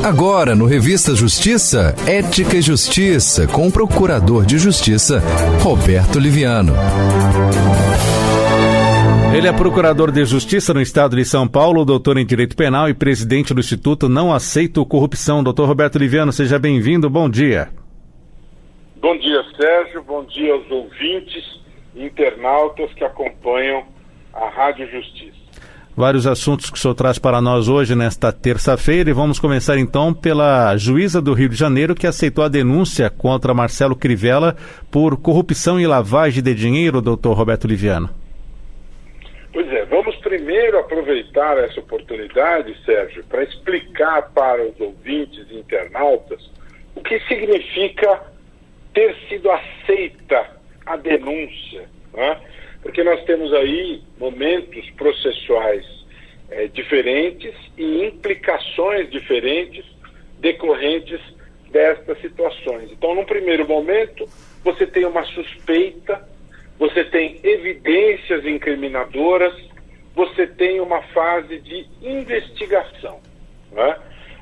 Agora, no Revista Justiça, Ética e Justiça, com o Procurador de Justiça, Roberto Liviano. Ele é procurador de Justiça no estado de São Paulo, doutor em Direito Penal e presidente do Instituto Não Aceito Corrupção. Doutor Roberto Liviano, seja bem-vindo, bom dia. Bom dia, Sérgio, bom dia aos ouvintes e internautas que acompanham a Rádio Justiça. Vários assuntos que o senhor traz para nós hoje, nesta terça-feira, e vamos começar então pela juíza do Rio de Janeiro que aceitou a denúncia contra Marcelo Crivella por corrupção e lavagem de dinheiro, doutor Roberto Liviano. Pois é, vamos primeiro aproveitar essa oportunidade, Sérgio, para explicar para os ouvintes e internautas o que significa ter sido aceita a denúncia, né? Porque nós temos aí momentos processuais diferentes e implicações diferentes decorrentes destas situações. Então, num primeiro momento, você tem uma suspeita, você tem evidências incriminadoras, você tem uma fase de investigação, né?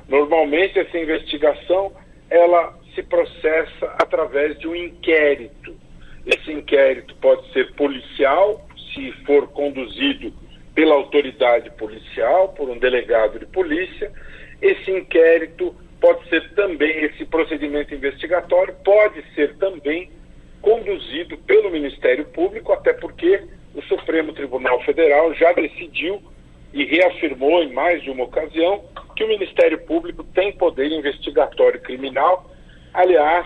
Normalmente, essa investigação, ela se processa através de um inquérito. Esse inquérito pode ser policial, se for conduzido pela autoridade policial, por um delegado de polícia. Esse inquérito pode ser também, esse procedimento investigatório pode ser também conduzido pelo Ministério Público, até porque o Supremo Tribunal Federal já decidiu e reafirmou em mais de uma ocasião que o Ministério Público tem poder investigatório criminal, aliás,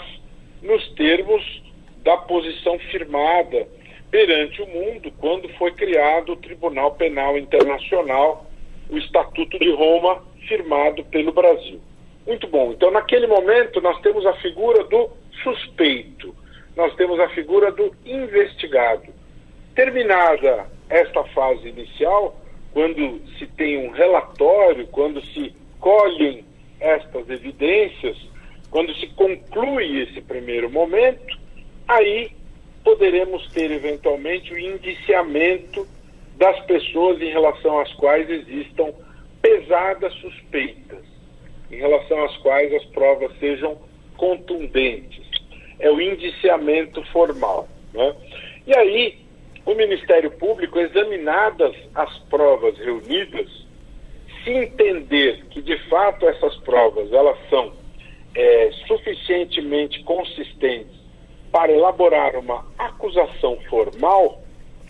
nos termos da posição firmada perante o mundo quando foi criado o Tribunal Penal Internacional, o Estatuto de Roma, firmado pelo Brasil. Muito bom. Então, naquele momento, nós temos a figura do suspeito, nós temos a figura do investigado. Terminada esta fase inicial, quando se tem um relatório, quando se colhem estas evidências, quando se conclui esse primeiro momento, aí poderemos ter eventualmente o indiciamento das pessoas em relação às quais existam pesadas suspeitas, em relação às quais as provas sejam contundentes. É o indiciamento formal, né? E aí, o Ministério Público, examinadas as provas reunidas, se entender que de fato essas provas elas são suficientemente consistentes para elaborar uma acusação formal,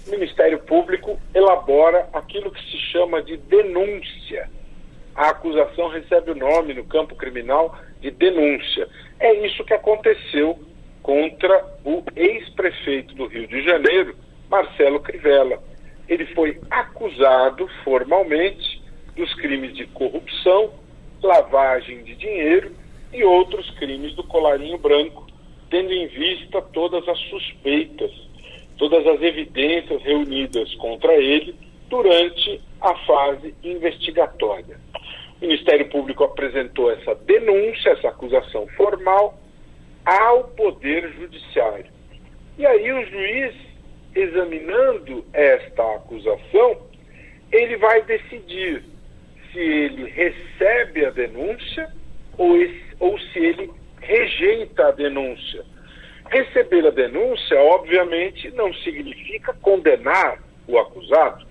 o Ministério Público elabora aquilo que se chama de denúncia. A acusação recebe o nome no campo criminal de denúncia. É isso que aconteceu contra o ex-prefeito do Rio de Janeiro, Marcelo Crivella. Ele foi acusado formalmente dos crimes de corrupção, lavagem de dinheiro e outros crimes do colarinho branco, tendo em vista todas as suspeitas, todas as evidências reunidas contra ele durante a fase investigatória. O Ministério Público apresentou essa denúncia, essa acusação formal, ao Poder Judiciário. E aí o juiz, examinando esta acusação, ele vai decidir se ele recebe a denúncia ou se ele rejeita a denúncia. Receber a denúncia, obviamente, não significa condenar o acusado,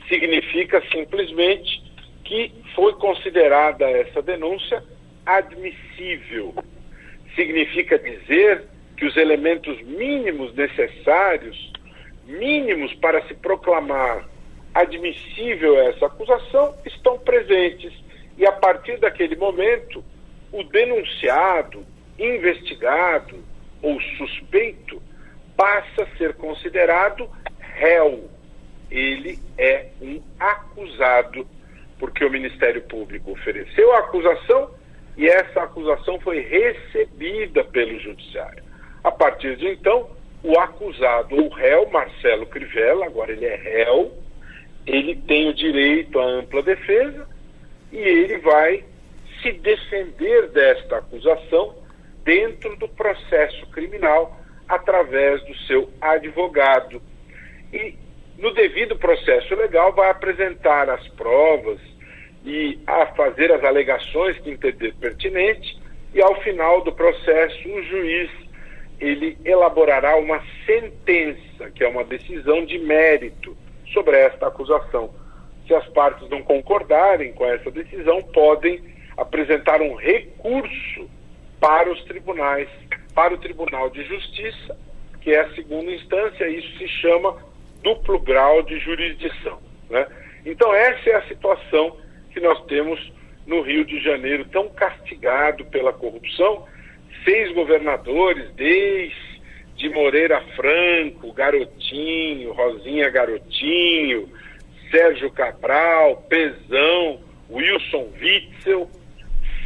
significa simplesmente que foi considerada essa denúncia admissível. Significa dizer que os elementos mínimos necessários, mínimos para se proclamar admissível essa acusação, estão presentes. E a partir daquele momento, o denunciado, investigado ou suspeito passa a ser considerado réu. Ele é um acusado, porque o Ministério Público ofereceu a acusação e essa acusação foi recebida pelo Judiciário. A partir de então, o acusado ou réu, Marcelo Crivella, agora ele é réu, ele tem o direito à ampla defesa e ele vai se defender desta acusação dentro do processo criminal através do seu advogado. E no devido processo legal vai apresentar as provas e a fazer as alegações que entender pertinente, e ao final do processo o juiz ele elaborará uma sentença, que é uma decisão de mérito sobre esta acusação. Se as partes não concordarem com essa decisão, podem apresentar um recurso para os tribunais, para o Tribunal de Justiça, que é a segunda instância. Isso se chama duplo grau de jurisdição, né? Então essa é a situação que nós temos no Rio de Janeiro, tão castigado pela corrupção. 6 governadores, desde Moreira Franco, Garotinho, Rosinha Garotinho, Sérgio Cabral, Pezão, Wilson Witzel,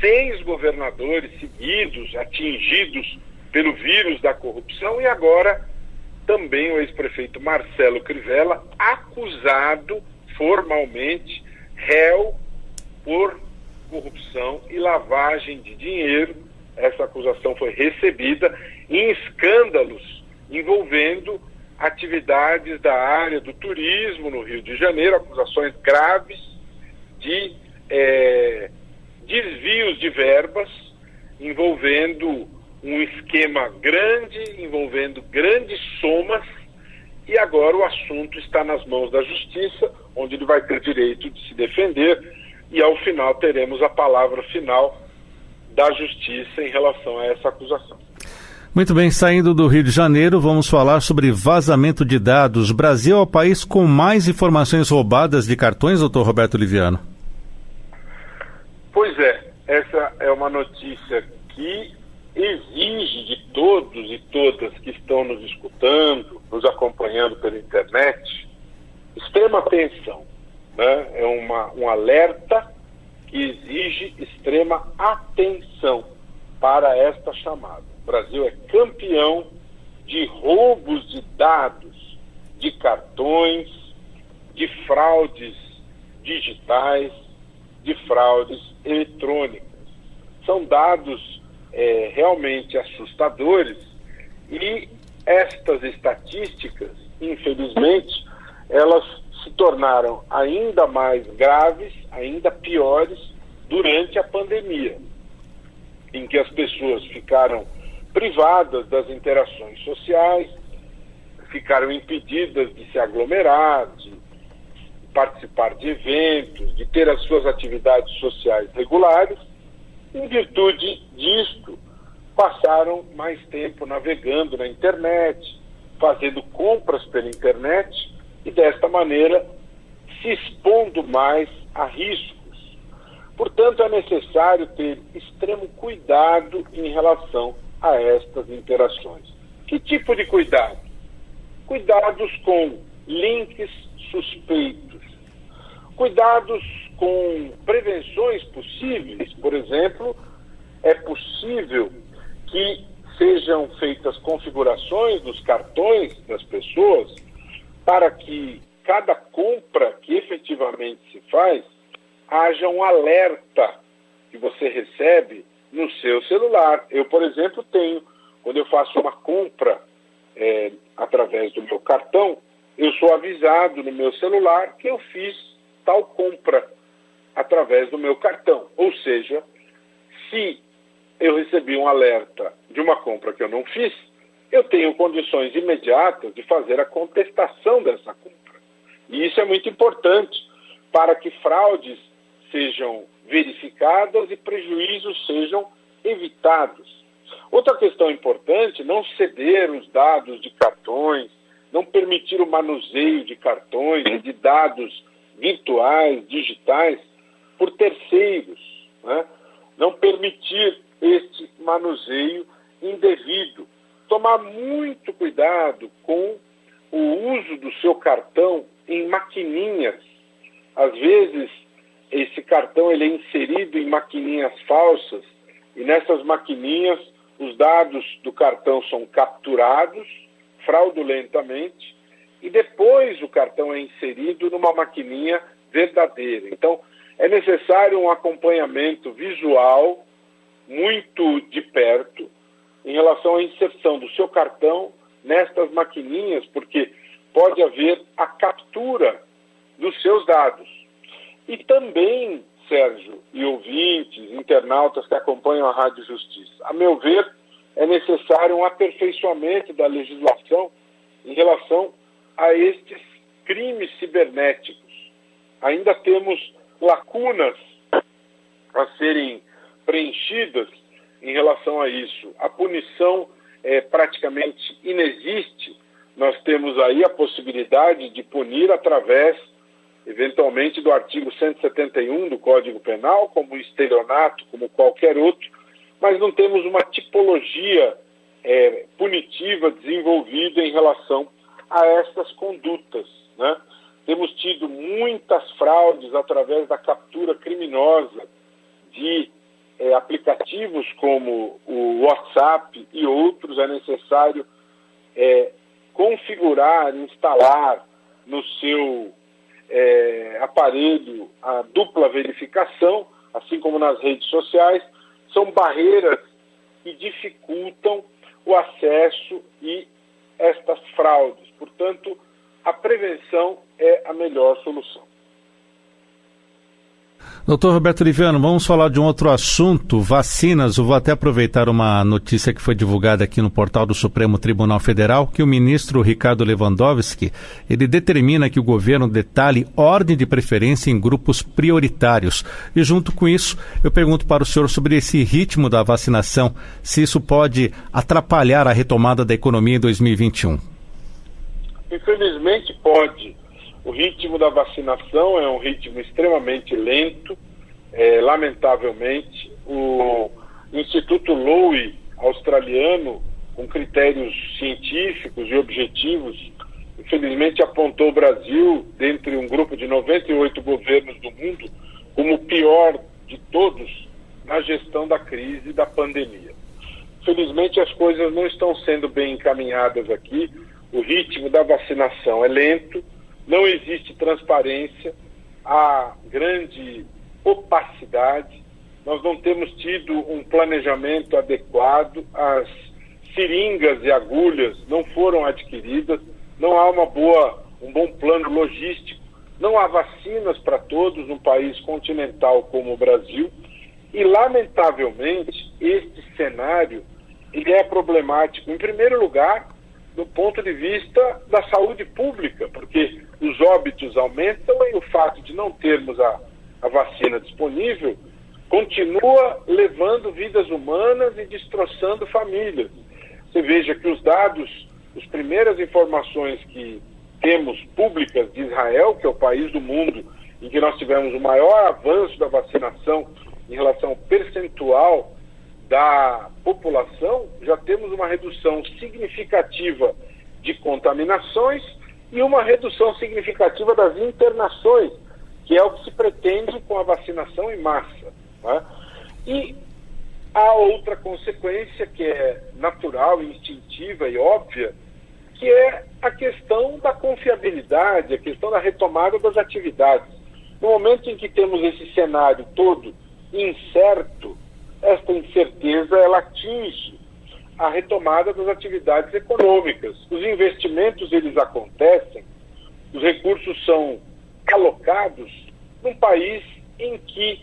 6 governadores seguidos, atingidos pelo vírus da corrupção, e agora também o ex-prefeito Marcelo Crivella, acusado formalmente, réu por corrupção e lavagem de dinheiro. Essa acusação foi recebida em escândalos envolvendo atividades da área do turismo no Rio de Janeiro, acusações graves de desvios de verbas, envolvendo um esquema grande, envolvendo grandes somas, e agora o assunto está nas mãos da Justiça, onde ele vai ter direito de se defender, e ao final teremos a palavra final da Justiça em relação a essa acusação. Muito bem, saindo do Rio de Janeiro, vamos falar sobre vazamento de dados. O Brasil é o país com mais informações roubadas de cartões, doutor Roberto Liviano? Pois é, essa é uma notícia que exige de todos e todas que estão nos escutando, nos acompanhando pela internet, extrema atenção, né? É um alerta que exige extrema atenção para esta chamada. O Brasil é campeão de roubos de dados, de cartões, de fraudes digitais, de fraudes eletrônicas. São dados realmente assustadores, e estas estatísticas, infelizmente, elas se tornaram ainda mais graves, ainda piores durante a pandemia, em que as pessoas ficaram privadas das interações sociais, ficaram impedidas de se aglomerar, de participar de eventos, de ter as suas atividades sociais regulares. Em virtude disto, passaram mais tempo navegando na internet, fazendo compras pela internet, e desta maneira se expondo mais a riscos. Portanto, é necessário ter extremo cuidado em relação a estas interações. Que tipo de cuidado? Cuidados com links suspeitos, cuidados com prevenções possíveis. Por exemplo, é possível que sejam feitas configurações dos cartões das pessoas para que cada compra que efetivamente se faz, haja um alerta que você recebe no seu celular. Eu, por exemplo, tenho, quando eu faço uma compra através do meu cartão, eu sou avisado no meu celular que eu fiz tal compra através do meu cartão. Ou seja, se eu recebi um alerta de uma compra que eu não fiz, eu tenho condições imediatas de fazer a contestação dessa compra. E isso é muito importante para que fraudes sejam verificadas e prejuízos sejam evitados. Outra questão importante, não ceder os dados de cartões, não permitir o manuseio de cartões, de dados virtuais, digitais, por terceiros, né? Não permitir este manuseio indevido. Tomar muito cuidado com o uso do seu cartão em maquininhas. Às vezes, esse cartão ele é inserido em maquininhas falsas, e nessas maquininhas os dados do cartão são capturados fraudulentamente, e depois o cartão é inserido numa maquininha verdadeira. Então, é necessário um acompanhamento visual muito de perto em relação à inserção do seu cartão nestas maquininhas, porque pode haver a captura dos seus dados. E também Sérgio, e ouvintes, internautas que acompanham a Rádio Justiça, a meu ver, é necessário um aperfeiçoamento da legislação em relação a estes crimes cibernéticos. Ainda temos lacunas a serem preenchidas em relação a isso. A punição praticamente inexiste. Nós temos aí a possibilidade de punir através, eventualmente, do artigo 171 do Código Penal, como estelionato, como qualquer outro, mas não temos uma tipologia punitiva desenvolvida em relação a essas condutas, né? Temos tido muitas fraudes através da captura criminosa de aplicativos como o WhatsApp e outros. É necessário configurar, instalar no seu aparelho a dupla verificação, assim como nas redes sociais. São barreiras que dificultam o acesso e estas fraudes. Portanto, a prevenção é a melhor solução. Doutor Roberto Liviano, vamos falar de um outro assunto, vacinas. Eu vou até aproveitar uma notícia que foi divulgada aqui no portal do Supremo Tribunal Federal, que o ministro Ricardo Lewandowski, ele determina que o governo detalhe ordem de preferência em grupos prioritários. E junto com isso, eu pergunto para o senhor sobre esse ritmo da vacinação, se isso pode atrapalhar a retomada da economia em 2021. Infelizmente pode. O ritmo da vacinação é um ritmo extremamente lento, lamentavelmente. O Instituto Lowy australiano, com critérios científicos e objetivos, infelizmente apontou o Brasil, dentre um grupo de 98 governos do mundo, como o pior de todos na gestão da crise da pandemia. Felizmente as coisas não estão sendo bem encaminhadas aqui. O ritmo da vacinação é lento, não existe transparência, há grande opacidade, nós não temos tido um planejamento adequado, as seringas e agulhas não foram adquiridas, não há um bom plano logístico, não há vacinas para todos num país continental como o Brasil, e lamentavelmente este cenário ele é problemático, em primeiro lugar, do ponto de vista da saúde pública, porque os óbitos aumentam e o fato de não termos a vacina disponível continua levando vidas humanas e destroçando famílias. Você veja que os dados, as primeiras informações que temos públicas de Israel, que é o país do mundo em que nós tivemos o maior avanço da vacinação em relação ao percentual da população, já temos uma redução significativa de contaminações e uma redução significativa das internações, que é o que se pretende com a vacinação em massa, né? E há outra consequência que é natural, instintiva e óbvia, que é a questão da confiabilidade, a questão da retomada das atividades. No momento em que temos esse cenário todo incerto, esta incerteza ela atinge a retomada das atividades econômicas. Os investimentos eles acontecem, os recursos são alocados num país em que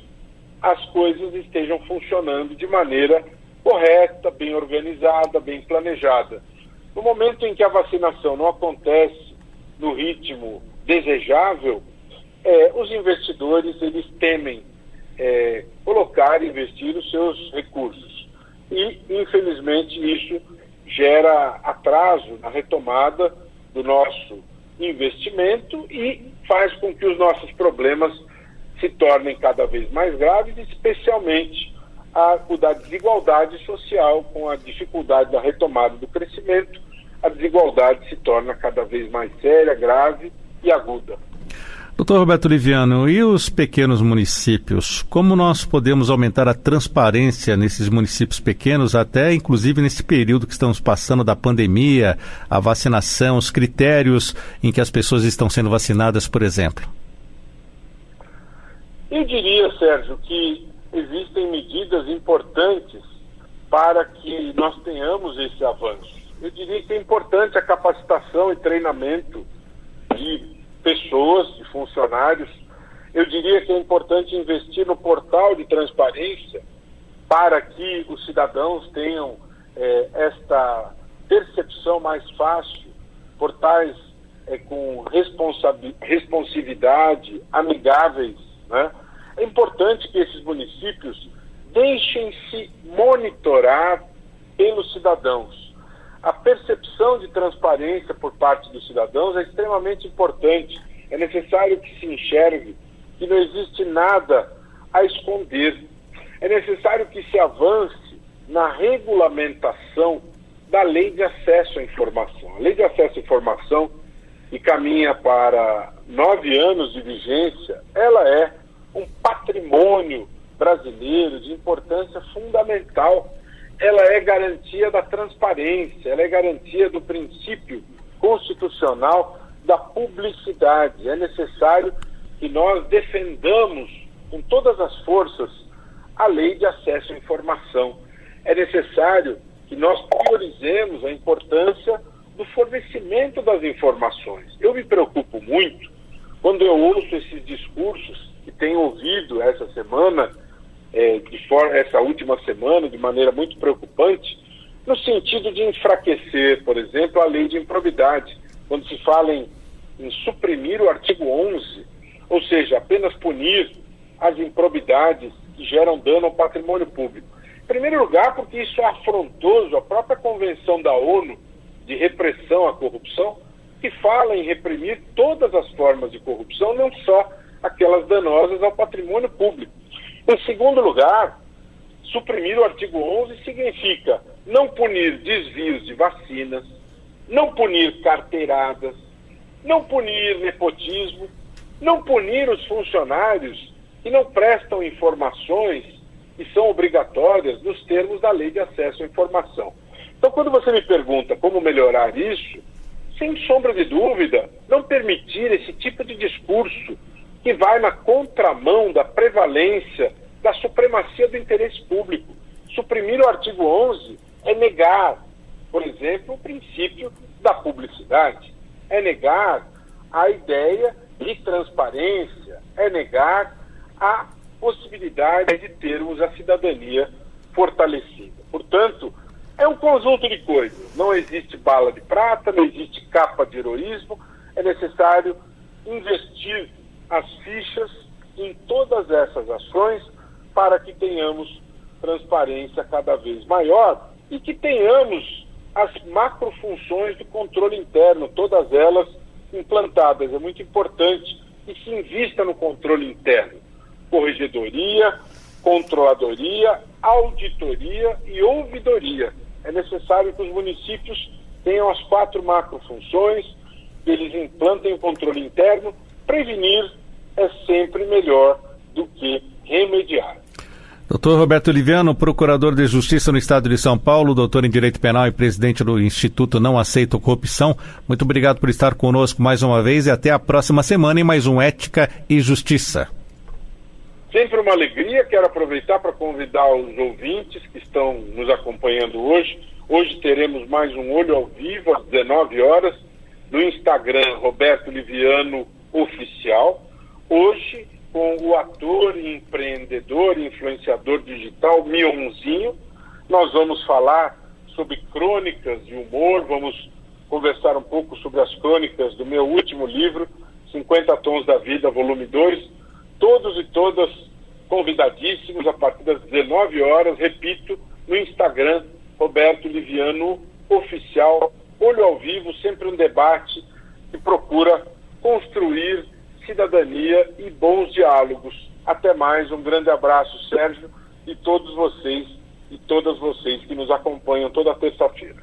as coisas estejam funcionando de maneira correta, bem organizada, bem planejada. No momento em que a vacinação não acontece no ritmo desejável, os investidores eles temem colocar e investir os seus recursos. E, infelizmente, isso gera atraso na retomada do nosso investimento e faz com que os nossos problemas se tornem cada vez mais graves, especialmente o da desigualdade social. Com a dificuldade da retomada do crescimento, a desigualdade se torna cada vez mais séria, grave e aguda. Doutor Roberto Liviano, e os pequenos municípios? Como nós podemos aumentar a transparência nesses municípios pequenos, até inclusive nesse período que estamos passando da pandemia, a vacinação, os critérios em que as pessoas estão sendo vacinadas, por exemplo? Eu diria, Sérgio, que existem medidas importantes para que nós tenhamos esse avanço. Eu diria que é importante a capacitação e treinamento de pessoas, de funcionários Eu diria que é importante investir no portal de transparência para que os cidadãos tenham esta percepção mais fácil, portais com responsividade, amigáveis, né? É importante que esses municípios deixem-se monitorar pelos cidadãos. A percepção de transparência por parte dos cidadãos é extremamente importante. É necessário que se enxergue que não existe nada a esconder. É necessário que se avance na regulamentação da Lei de Acesso à Informação. A Lei de Acesso à Informação, que caminha para 9 anos de vigência, ela é um patrimônio brasileiro de importância fundamental. Ela é garantia da transparência, ela é garantia do princípio constitucional da publicidade. É necessário que nós defendamos com todas as forças a Lei de Acesso à Informação. É necessário que nós priorizemos a importância do fornecimento das informações. Eu me preocupo muito quando eu ouço esses discursos que tenho ouvido essa semana, essa última semana, de maneira muito preocupante, no sentido de enfraquecer, por exemplo, a lei de improbidade, quando se fala em suprimir o artigo 11, ou seja, apenas punir as improbidades que geram dano ao patrimônio público. Em primeiro lugar, porque isso é afrontoso à própria Convenção da ONU de repressão à corrupção, que fala em reprimir todas as formas de corrupção, não só aquelas danosas ao patrimônio público. Em segundo lugar, suprimir o artigo 11 significa não punir desvios de vacinas, não punir carteiradas, não punir nepotismo, não punir os funcionários que não prestam informações que são obrigatórias nos termos da Lei de Acesso à Informação. Então, quando você me pergunta como melhorar isso, sem sombra de dúvida, não permitir esse tipo de discurso que vai na contramão da prevalência da supremacia do interesse público. Suprimir o artigo 11 é negar, por exemplo, o princípio da publicidade, é negar a ideia de transparência, é negar a possibilidade de termos a cidadania fortalecida. Portanto, é um conjunto de coisas. Não existe bala de prata, não existe capa de heroísmo. É necessário investir as fichas em todas essas ações para que tenhamos transparência cada vez maior e que tenhamos as macrofunções de controle interno, todas elas implantadas. É muito importante que se invista no controle interno. Corregedoria, controladoria, auditoria e ouvidoria. É necessário que os municípios tenham as 4 macrofunções, que eles implantem o controle interno. Prevenir é sempre melhor do que remediar. Doutor Roberto Liviano, procurador de Justiça no Estado de São Paulo, doutor em Direito Penal e presidente do Instituto Não Aceito Corrupção. Muito obrigado por estar conosco mais uma vez e até a próxima semana em mais um Ética e Justiça. Sempre uma alegria. Quero aproveitar para convidar os ouvintes que estão nos acompanhando hoje. Hoje teremos mais um Olho ao Vivo às 19 horas no Instagram Roberto Liviano Oficial. Hoje com o ator, empreendedor e influenciador digital Mionzinho. Nós vamos falar sobre crônicas de humor, vamos conversar um pouco sobre as crônicas do meu último livro, 50 Tons da Vida, volume 2. Todos e todas convidadíssimos a partir das 19 horas, repito, no Instagram, Roberto Liviano Oficial, Olho ao Vivo, sempre um debate que procura construir cidadania e bons diálogos. Até mais, um grande abraço, Sérgio, e todos vocês e todas vocês que nos acompanham toda terça-feira.